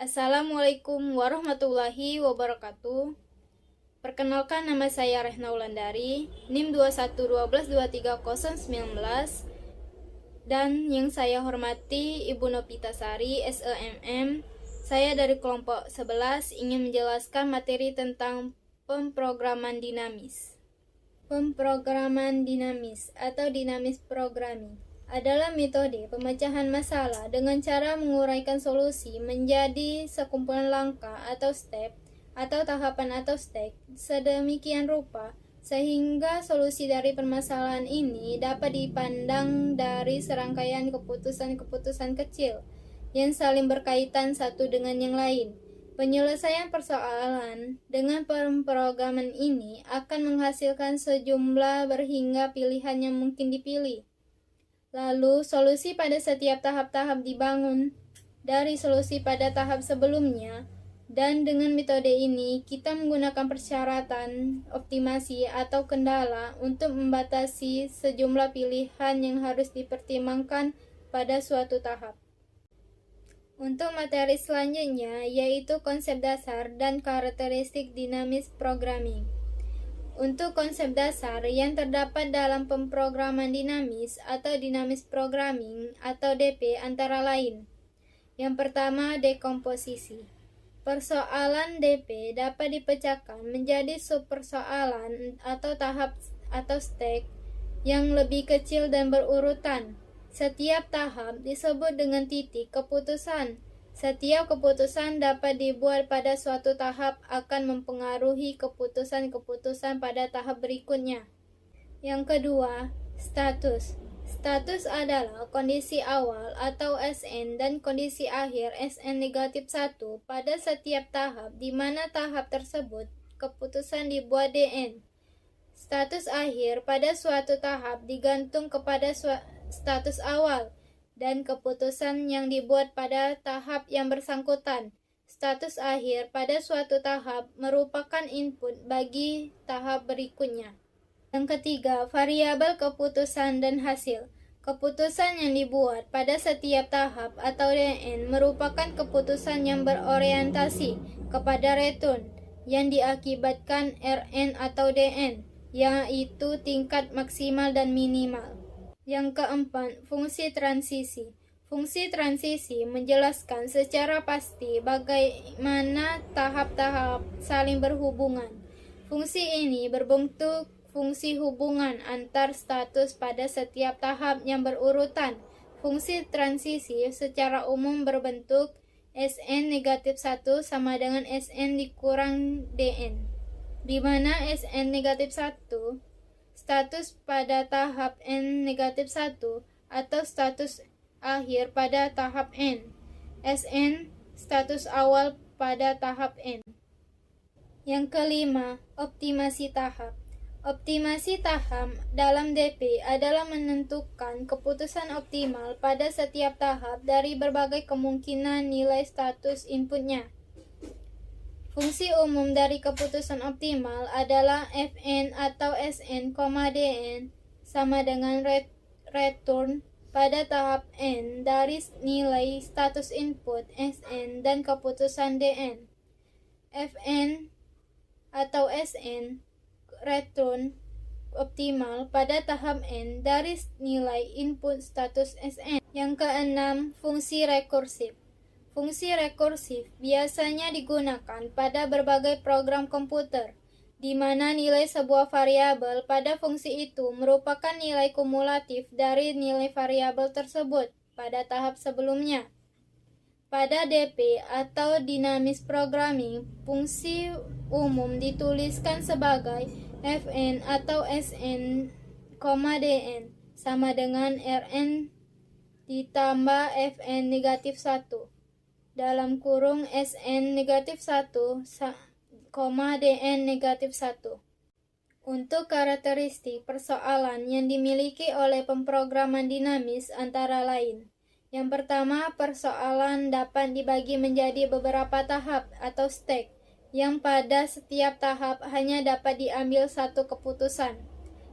Assalamualaikum warahmatullahi wabarakatuh. Perkenalkan, nama saya Rehna Wulandari, NIM 2112230019, dan yang saya hormati Ibu Nopitasari, SEMM. Saya dari kelompok 11 ingin menjelaskan materi tentang pemrograman dinamis. Pemrograman dinamis atau dinamis programming adalah metode pemecahan masalah dengan cara menguraikan solusi menjadi sekumpulan langkah atau step atau tahapan atau step sedemikian rupa sehingga solusi dari permasalahan ini dapat dipandang dari serangkaian keputusan-keputusan kecil yang saling berkaitan satu dengan yang lain. Penyelesaian persoalan dengan pemrograman ini akan menghasilkan sejumlah berhingga pilihan yang mungkin dipilih. Lalu, solusi pada setiap tahap-tahap dibangun dari solusi pada tahap sebelumnya, dan dengan metode ini kita menggunakan persyaratan optimasi atau kendala untuk membatasi sejumlah pilihan yang harus dipertimbangkan pada suatu tahap. Untuk materi selanjutnya yaitu konsep dasar dan karakteristik dinamis programming. Untuk konsep dasar yang terdapat dalam pemrograman dinamis atau dinamis programming atau DP antara lain. Yang pertama, dekomposisi. Persoalan DP dapat dipecahkan menjadi subpersoalan atau tahap atau step yang lebih kecil dan berurutan. Setiap tahap disebut dengan titik keputusan. Setiap keputusan dapat dibuat pada suatu tahap akan mempengaruhi keputusan-keputusan pada tahap berikutnya. Yang kedua, status. Status adalah kondisi awal atau SN dan kondisi akhir SN negatif 1 pada setiap tahap di mana tahap tersebut keputusan dibuat DN. Status akhir pada suatu tahap digantung kepada status awal dan keputusan yang dibuat pada tahap yang bersangkutan. Status akhir pada suatu tahap merupakan input bagi tahap berikutnya. Yang ketiga, variabel keputusan dan hasil. Keputusan yang dibuat pada setiap tahap atau DN merupakan keputusan yang berorientasi kepada return yang diakibatkan RN atau DN, yaitu tingkat maksimal dan minimal. Yang keempat, fungsi transisi. Fungsi transisi menjelaskan secara pasti bagaimana tahap-tahap saling berhubungan. Fungsi ini berbentuk fungsi hubungan antar status pada setiap tahap yang berurutan. Fungsi transisi secara umum berbentuk SN negatif 1 sama dengan SN dikurang DN, di mana SN negatif 1 status pada tahap N negatif 1 atau status akhir pada tahap N. SN status awal pada tahap N. Yang kelima, optimasi tahap. Optimasi tahap dalam DP adalah menentukan keputusan optimal pada setiap tahap dari berbagai kemungkinan nilai status inputnya. Fungsi umum dari keputusan optimal adalah Fn atau Sn, Dn sama dengan return pada tahap N dari nilai status input Sn dan keputusan Dn. Fn atau Sn return optimal pada tahap N dari nilai input status Sn. Yang keenam, fungsi rekursif. Fungsi rekursif biasanya digunakan pada berbagai program komputer, di mana nilai sebuah variabel pada fungsi itu merupakan nilai kumulatif dari nilai variabel tersebut pada tahap sebelumnya. Pada DP atau dinamis programming, fungsi umum dituliskan sebagai Fn atau Sn, Dn sama dengan Rn ditambah Fn negatif 1 dalam kurung Sn negatif 1, Dn negatif 1. Untuk karakteristik persoalan yang dimiliki oleh pemrograman dinamis antara lain. Yang pertama, persoalan dapat dibagi menjadi beberapa tahap atau step, yang pada setiap tahap hanya dapat diambil satu keputusan.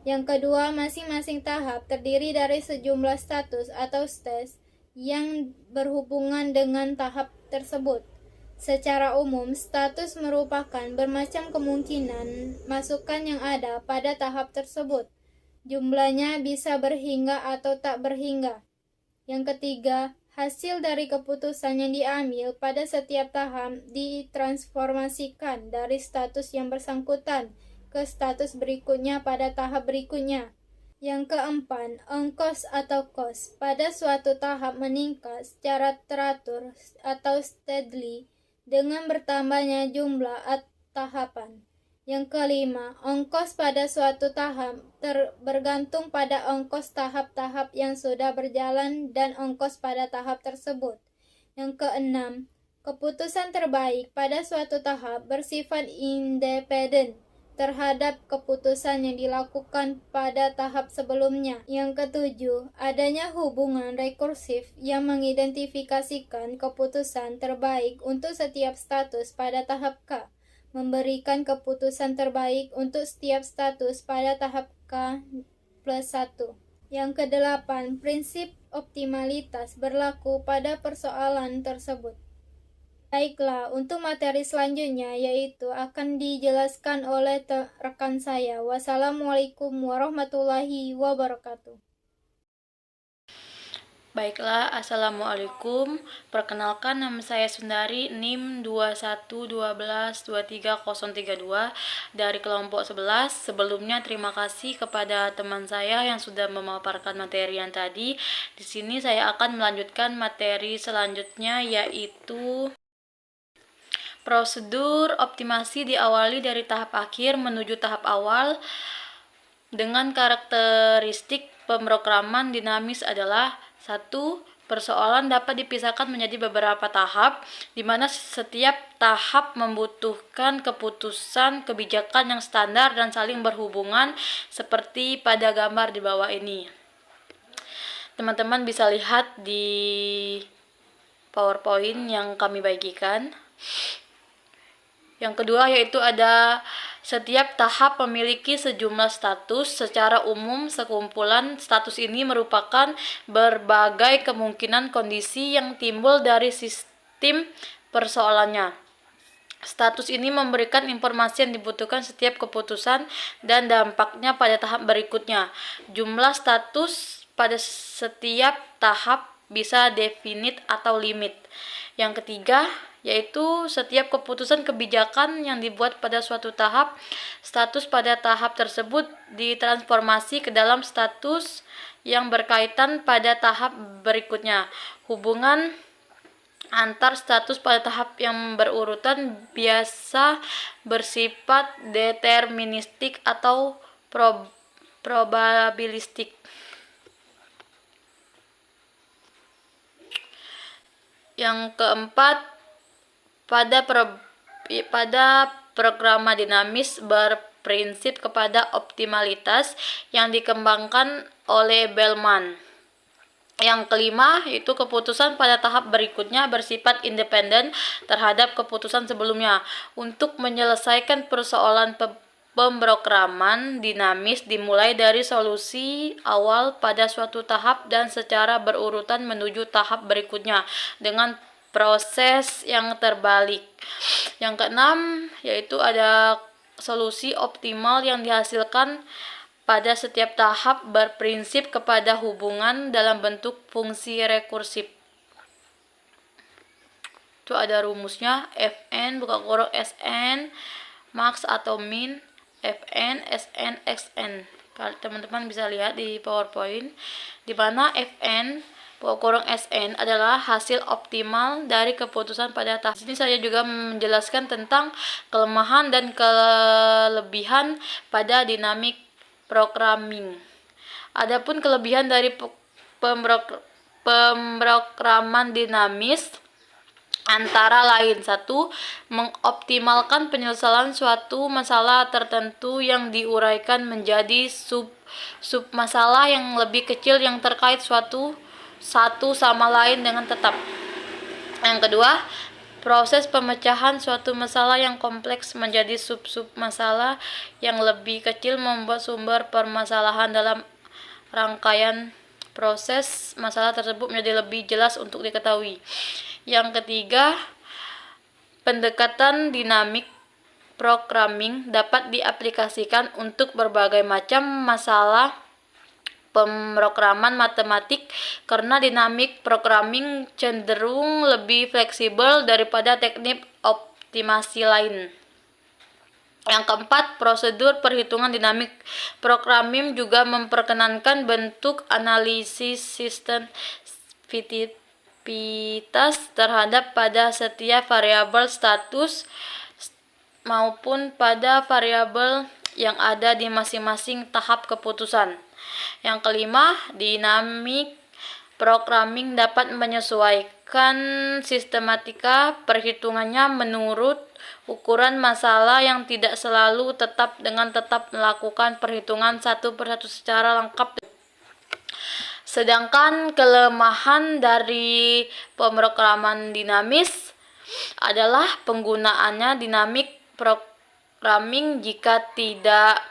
Yang kedua, masing-masing tahap terdiri dari sejumlah status atau stage yang berhubungan dengan tahap tersebut. Secara umum, status merupakan bermacam kemungkinan masukan yang ada pada tahap tersebut. Jumlahnya bisa berhingga atau tak berhingga. Yang ketiga, hasil dari keputusan yang diambil pada setiap tahap ditransformasikan dari status yang bersangkutan ke status berikutnya pada tahap berikutnya. Yang keempat, ongkos atau cost pada suatu tahap meningkat secara teratur atau steadily dengan bertambahnya jumlah tahapan. Yang kelima, ongkos pada suatu tahap bergantung pada ongkos tahap-tahap yang sudah berjalan dan ongkos pada tahap tersebut. Yang keenam, keputusan terbaik pada suatu tahap bersifat independen terhadap keputusan yang dilakukan pada tahap sebelumnya. Yang ketujuh, adanya hubungan rekursif yang mengidentifikasikan keputusan terbaik untuk setiap status pada tahap K, memberikan keputusan terbaik untuk setiap status pada tahap K plus 1. Yang kedelapan, prinsip optimalitas berlaku pada persoalan tersebut. Baiklah, untuk materi selanjutnya yaitu akan dijelaskan oleh rekan saya. Wassalamualaikum warahmatullahi wabarakatuh. Baiklah, Assalamualaikum. Perkenalkan, nama saya Sundari, NIM 2112123032 dari kelompok 11. Sebelumnya terima kasih kepada teman saya yang sudah memaparkan materi yang tadi. Di sini saya akan melanjutkan materi selanjutnya, yaitu prosedur optimasi diawali dari tahap akhir menuju tahap awal. Dengan karakteristik pemrograman dinamis adalah: 1. Persoalan dapat dipisahkan menjadi beberapa tahap, di mana setiap tahap membutuhkan keputusan kebijakan yang standar dan saling berhubungan, seperti pada gambar di bawah ini. Teman-teman bisa lihat di PowerPoint yang kami bagikan. Yang kedua yaitu ada setiap tahap memiliki sejumlah status. Secara umum, sekumpulan status ini merupakan berbagai kemungkinan kondisi yang timbul dari sistem persoalannya. Status ini memberikan informasi yang dibutuhkan setiap keputusan dan dampaknya pada tahap berikutnya. Jumlah status pada setiap tahap bisa definite atau limit. Yang ketiga yaitu setiap keputusan kebijakan yang dibuat pada suatu tahap, status pada tahap tersebut ditransformasi ke dalam status yang berkaitan pada tahap berikutnya. Hubungan antar status pada tahap yang berurutan biasa bersifat deterministik atau probabilistik. Yang keempat, pada programa dinamis berprinsip kepada optimalitas yang dikembangkan oleh Bellman. Yang kelima, yaitu keputusan pada tahap berikutnya bersifat independen terhadap keputusan sebelumnya. Untuk menyelesaikan persoalan pemrograman dinamis dimulai dari solusi awal pada suatu tahap dan secara berurutan menuju tahap berikutnya dengan proses yang terbalik. Yang keenam yaitu ada solusi optimal yang dihasilkan pada setiap tahap berprinsip kepada hubungan dalam bentuk fungsi rekursif. Itu ada rumusnya: Fn buka kurung Sn max atau min Fn Sn Xn. Teman-teman bisa lihat di PowerPoint di mana Fn buka kurung Sn adalah hasil optimal dari keputusan pada tahap. Di sini saya juga menjelaskan tentang kelemahan dan kelebihan pada dinamik programming. Adapun kelebihan dari pemrograman dinamis antara lain: 1. Mengoptimalkan penyelesaian suatu masalah tertentu yang diuraikan menjadi sub-masalah yang lebih kecil yang terkait satu sama lain dengan tetap. Yang kedua, proses pemecahan suatu masalah yang kompleks menjadi sub-sub masalah yang lebih kecil membuat sumber permasalahan dalam rangkaian proses masalah tersebut menjadi lebih jelas untuk diketahui. Yang ketiga, Pendekatan dinamik programming dapat diaplikasikan untuk berbagai macam masalah pemrograman matematik karena dinamik programming cenderung lebih fleksibel daripada teknik optimasi lain. Yang keempat, prosedur perhitungan dinamik programming juga memperkenankan bentuk analisis sensitivitas terhadap pada setiap variabel status maupun pada variabel yang ada di masing-masing tahap keputusan. Yang kelima, dinamik programming dapat menyesuaikan sistematika perhitungannya menurut ukuran masalah yang tidak selalu tetap dengan tetap melakukan perhitungan satu persatu secara lengkap. Sedangkan kelemahan dari pemrograman dinamis adalah penggunaannya dinamik programming jika tidak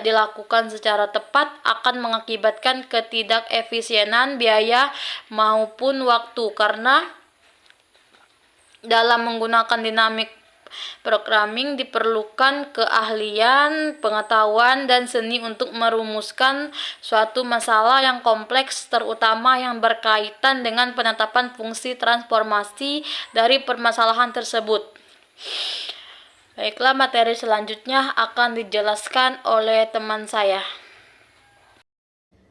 dilakukan secara tepat akan mengakibatkan ketidakefisienan biaya maupun waktu, karena dalam menggunakan dinamik programming diperlukan keahlian, pengetahuan, dan seni untuk merumuskan suatu masalah yang kompleks, terutama yang berkaitan dengan penetapan fungsi transformasi dari permasalahan tersebut. Baiklah, materi selanjutnya akan dijelaskan oleh teman saya.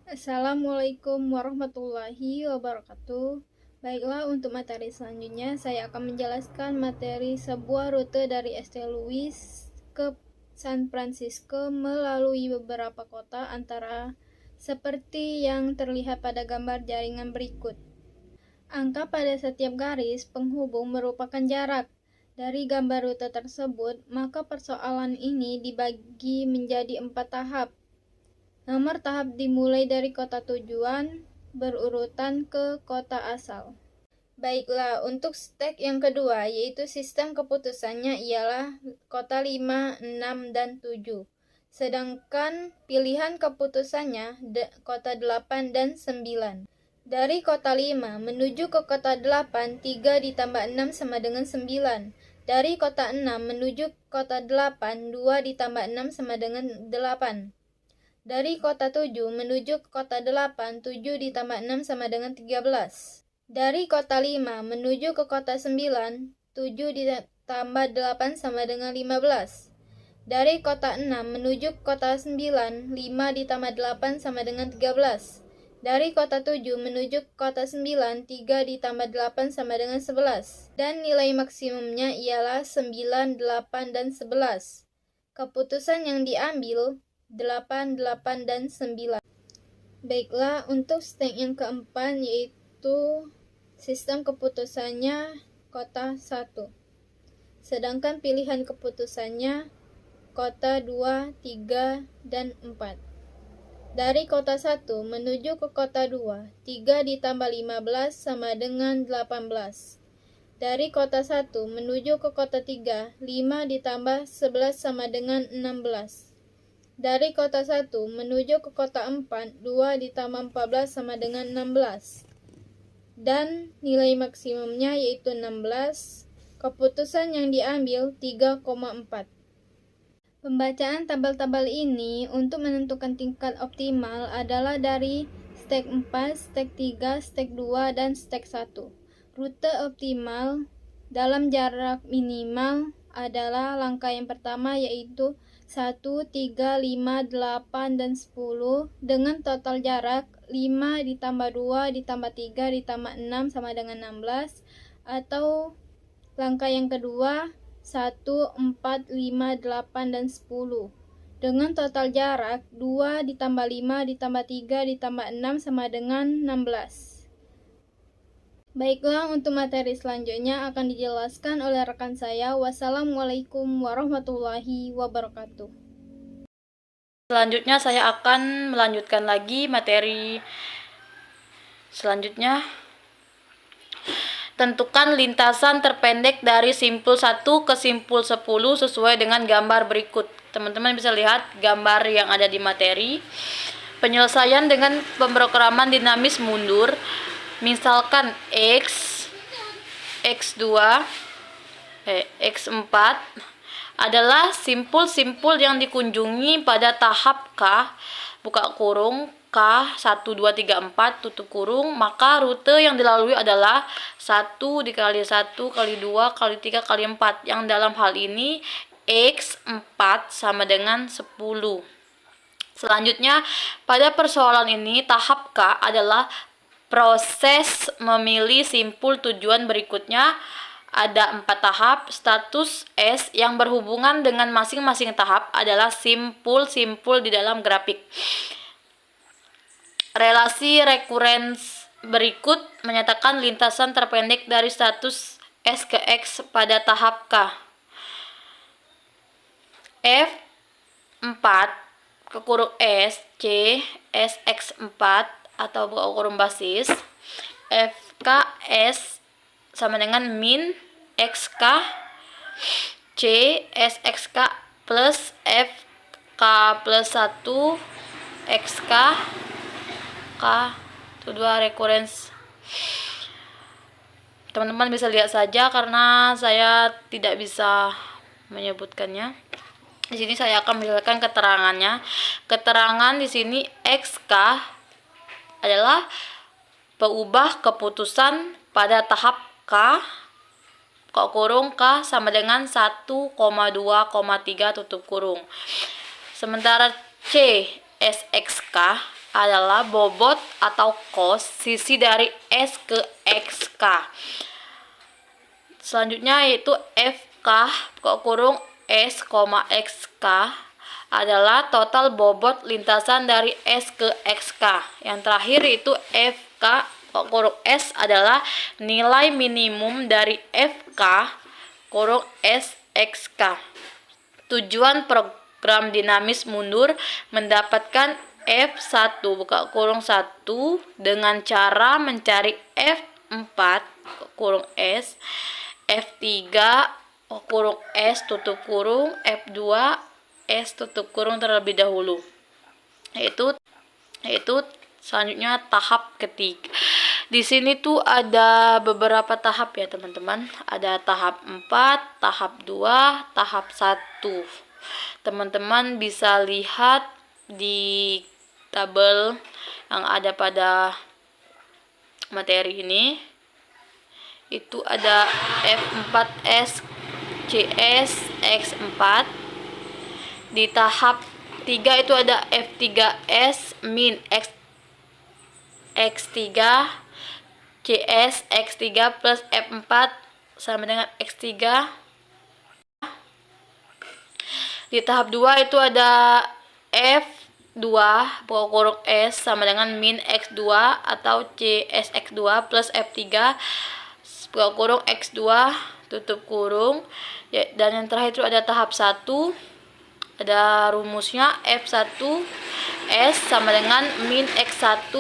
Assalamualaikum warahmatullahi wabarakatuh. Baiklah, untuk materi selanjutnya saya akan menjelaskan materi sebuah rute dari St. Louis ke San Francisco melalui beberapa kota antara seperti yang terlihat pada gambar jaringan berikut. Angka pada setiap garis penghubung merupakan jarak. Dari gambar rute tersebut, maka persoalan ini dibagi menjadi 4 tahap. Nomor tahap dimulai dari kota tujuan, berurutan ke kota asal. Baiklah, untuk step yang kedua, yaitu sistem keputusannya ialah kota 5, 6, dan 7. Sedangkan pilihan keputusannya kota 8 dan 9. Dari kota 5 menuju ke kota 8, 3 ditambah 6 sama dengan 9. Dari kota 6 menuju kota 8, 2 ditambah 6 sama dengan 8. Dari kota 7 menuju ke kota 8, 7 ditambah 6 sama dengan 13. Dari kota 5 menuju ke kota 9, 7 ditambah 8 sama dengan 15. Dari kota 6 menuju ke kota 9, 5 ditambah 8 sama dengan 13. Dari kota 7 menuju ke kota 9, 3 ditambah 8 sama dengan 11. Dan nilai maksimumnya ialah 9, 8, dan 11. Keputusan yang diambil 8, 8, dan 9. Baiklah, untuk step yang keempat yaitu sistem keputusannya kota 1. Sedangkan pilihan keputusannya kota 2, 3, dan 4. Dari kota 1 menuju ke kota 2, 3 ditambah 15 sama dengan 18. Dari kota 1 menuju ke kota 3, 5 ditambah 11 sama dengan 16. Dari kota 1 menuju ke kota 4, 2 ditambah 14 sama dengan 16. Dan nilai maksimumnya yaitu 16. Keputusan yang diambil 3,4. Pembacaan tabel-tabel ini untuk menentukan tingkat optimal adalah dari step 4, step 3, step 2, dan step 1. Rute optimal dalam jarak minimal adalah langkah yang pertama yaitu 1, 3, 5, 8, dan 10 dengan total jarak 5 ditambah 2 ditambah 3 ditambah 6 sama dengan 16, atau langkah yang kedua 1, 4, 5, 8, dan 10 dengan total jarak 2 ditambah 5 ditambah 3 ditambah 6 sama dengan 16. Baiklah, untuk materi selanjutnya akan dijelaskan oleh rekan saya. Wassalamualaikum warahmatullahi wabarakatuh. Selanjutnya saya akan melanjutkan lagi materi selanjutnya. Tentukan lintasan terpendek dari simpul 1 ke simpul 10 sesuai dengan gambar berikut. Teman-teman bisa lihat gambar yang ada di materi. Penyelesaian dengan pemrograman dinamis mundur. Misalkan X2 X4 adalah simpul-simpul yang dikunjungi pada tahap K, buka kurung, K 1, 2, 3, 4, tutup kurung, maka rute yang dilalui adalah 1 dikali 1 kali 2 kali 3 kali 4, yang dalam hal ini X4 sama dengan 10. Selanjutnya, pada persoalan ini tahap K adalah proses memilih simpul tujuan berikutnya. Ada 4 tahap. Status S yang berhubungan dengan masing-masing tahap adalah simpul-simpul di dalam grafik. Relasi rekurens berikut menyatakan lintasan terpendek dari status S ke X pada tahap K. F4 ke kurung S, C, SX4 atau buka kurung basis. FKS sama dengan min XK, C, SXK plus FK plus 1, XK, K, itu 2 rekurens. Teman-teman bisa lihat saja karena saya tidak bisa menyebutkannya. Di sini saya akan menjelaskan keterangannya. Keterangan di sini XK adalah peubah keputusan pada tahap K, kurung K sama dengan 1,2,3 tutup kurung. Sementara C, SXK adalah bobot atau kos sisi dari S ke XK. Selanjutnya yaitu FK, kurung S, XK adalah total bobot lintasan dari S ke XK. Yang terakhir itu FK, kurung S adalah nilai minimum dari FK, kurung SXK. Tujuan program dinamis mundur mendapatkan F1, buka kurung 1 dengan cara mencari F4, kurung S, F3, kurung S tutup kurung, F2 S tutup kurung terlebih dahulu. Yaitu selanjutnya tahap ketiga. Di sini tuh ada beberapa tahap ya teman-teman. Ada tahap 4, tahap 2, tahap 1. Teman-teman bisa lihat di tabel yang ada pada materi ini. Itu ada F4S, CS, X4. Di tahap 3 itu ada F3S min X3, CS, X3 plus F4 sama dengan X3. Di tahap 2 itu ada F2 kurung S sama dengan min X2 atau CSX2 plus F3 kurung X2 tutup kurung. Dan yang terakhir itu ada tahap 1. Ada rumusnya F1 S sama dengan min X1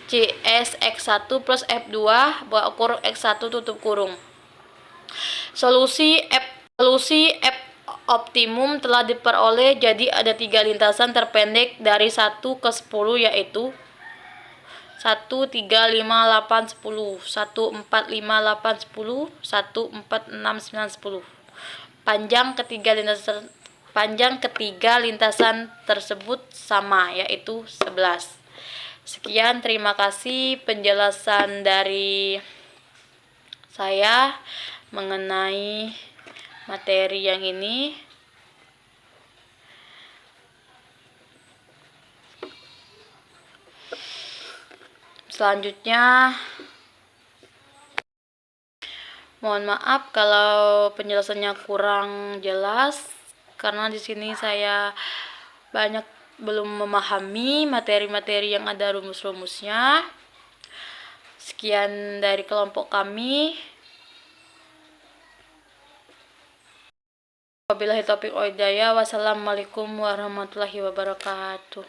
CS X1 plus F2 buka kurung X1 tutup kurung. Solusi F optimum telah diperoleh, jadi ada 3 lintasan terpendek dari 1 ke 10 yaitu 1, 3, 5, 8, 10, 1, 4, 5, 8, 10, 1, 4, 6, 9, 10. Panjang ketiga lintasan tersebut sama, yaitu 11. Sekian, terima kasih penjelasan dari saya mengenai materi yang ini. Selanjutnya, mohon maaf kalau penjelasannya kurang jelas karena di sini saya belum memahami materi-materi yang ada rumus-rumusnya. Sekian dari kelompok kami. Wabillahi taufiq wal hidayah. Wassalamualaikum warahmatullahi wabarakatuh.